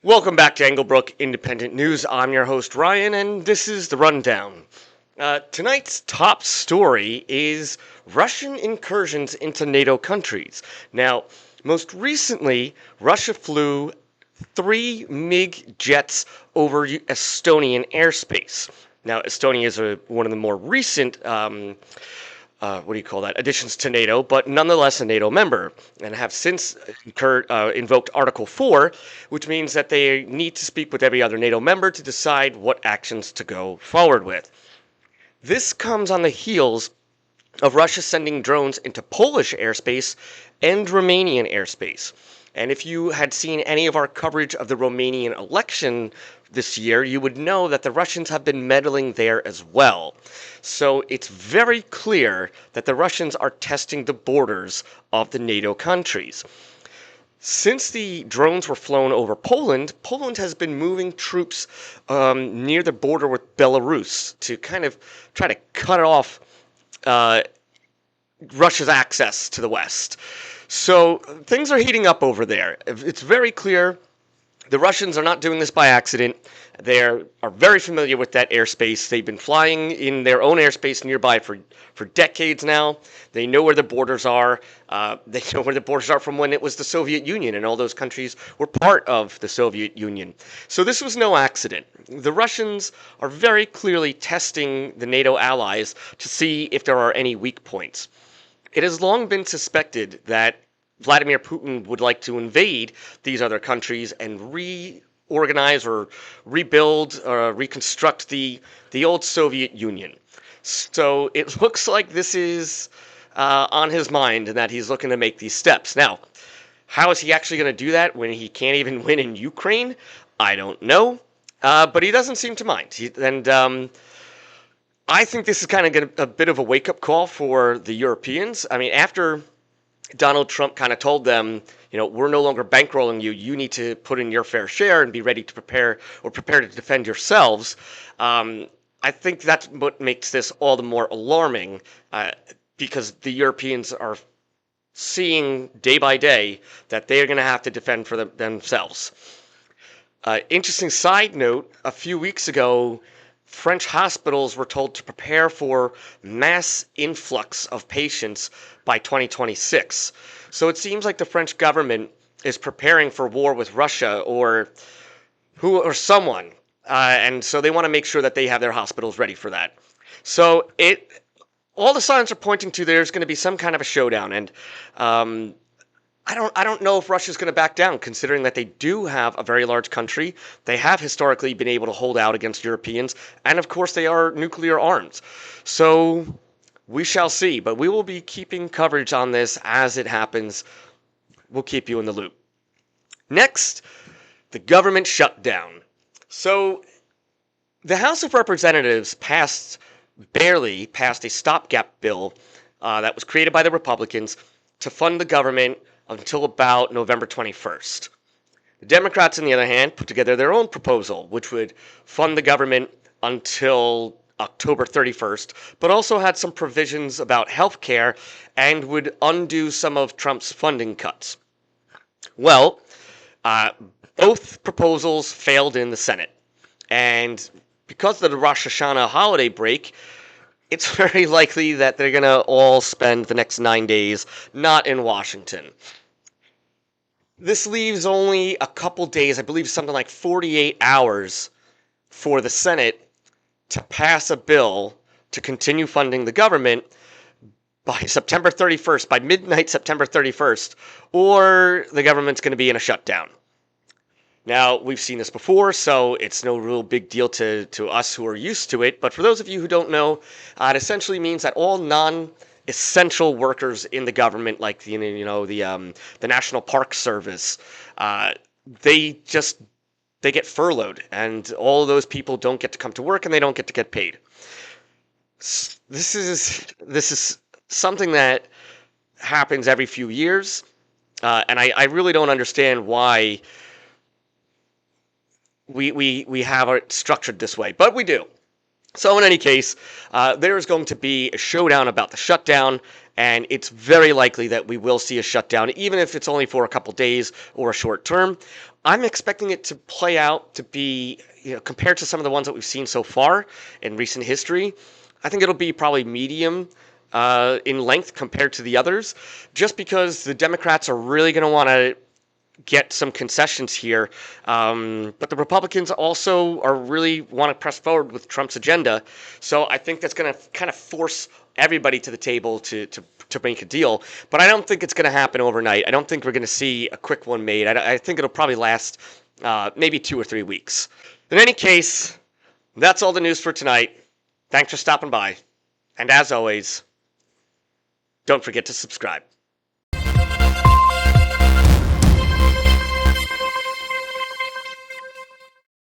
Welcome back to Englebrook Independent News. I'm your host, Ryan, and this is the Rundown. Tonight's top story is Russian incursions into NATO countries. Now, most recently, Russia flew three MiG jets over Estonian airspace. Now, Estonia is one of the more recent additions to NATO, but nonetheless a NATO member, and have since invoked Article 4, which means that they need to speak with every other NATO member to decide what actions to go forward with. This comes on the heels of Russia sending drones into Polish airspace and Romanian airspace. And if you had seen any of our coverage of the Romanian election this year, you would know that the Russians have been meddling there as well. So it's very clear that the Russians are testing the borders of the NATO countries. Since the drones were flown over Poland, Poland has been moving troops near the border with Belarus to kind of try to cut off Russia's access to the West. So things are heating up over there. It's very clear the Russians are not doing this by accident. They are very familiar with that airspace. They've been flying in their own airspace nearby for decades now. They know where the borders are. They know where the borders are from when it was the Soviet Union, and all those countries were part of the Soviet Union. So this was no accident. The Russians are very clearly testing the NATO allies to see if there are any weak points. It has long been suspected that Vladimir Putin would like to invade these other countries and reorganize or rebuild or reconstruct the old Soviet Union. So it looks like this is on his mind and that he's looking to make these steps. Now, how is he actually going to do that when he can't even win in Ukraine? I don't know. But he doesn't seem to mind. I think this is kind of a bit of a wake-up call for the Europeans. I mean, after Donald Trump kind of told them, we're no longer bankrolling you. You need to put in your fair share and be ready to prepare to defend yourselves. I think that's what makes this all the more alarming because the Europeans are seeing day by day that they are going to have to defend for themselves. Interesting side note, a few weeks ago, French hospitals were told to prepare for mass influx of patients by 2026. So it seems like the French government is preparing for war with Russia or someone, and so they want to make sure that they have their hospitals ready for that. So all the signs are pointing to there's going to be some kind of a showdown, and I don't know if Russia's going to back down, considering that they do have a very large country. They have historically been able to hold out against Europeans, and of course they are nuclear armed. So we shall see, but we will be keeping coverage on this as it happens. We'll keep you in the loop. Next, the government shutdown. So the House of Representatives barely passed a stopgap bill that was created by the Republicans to fund the government until about November 21st. The Democrats, on the other hand, put together their own proposal, which would fund the government until October 31st, but also had some provisions about health care and would undo some of Trump's funding cuts. Well, both proposals failed in the Senate. And because of the Rosh Hashanah holiday break, it's very likely that they're going to all spend the next 9 days not in Washington. This leaves only a couple days, I believe something like 48 hours, for the Senate to pass a bill to continue funding the government by September 31st, by midnight September 31st, or the government's going to be in a shutdown. Now, we've seen this before, so it's no real big deal to us who are used to it. But for those of you who don't know, it essentially means that all non-essential workers in the government, like the National Park Service, they get furloughed, and all of those people don't get to come to work, and they don't get to get paid. This is something that happens every few years, and I really don't understand why we have it structured this way, but we do. So in any case, there is going to be a showdown about the shutdown, and it's very likely that we will see a shutdown, even if it's only for a couple days or a short term. I'm expecting it to play out to be, compared to some of the ones that we've seen so far in recent history, I think it'll be probably medium in length compared to the others, just because the Democrats are really going to want to get some concessions here. But the Republicans also are really want to press forward with Trump's agenda. So I think that's going to kind of force everybody to the table to make a deal. But I don't think it's going to happen overnight. I don't think we're going to see a quick one made. I think it'll probably last maybe 2 or 3 weeks. In any case, that's all the news for tonight. Thanks for stopping by. And as always, don't forget to subscribe.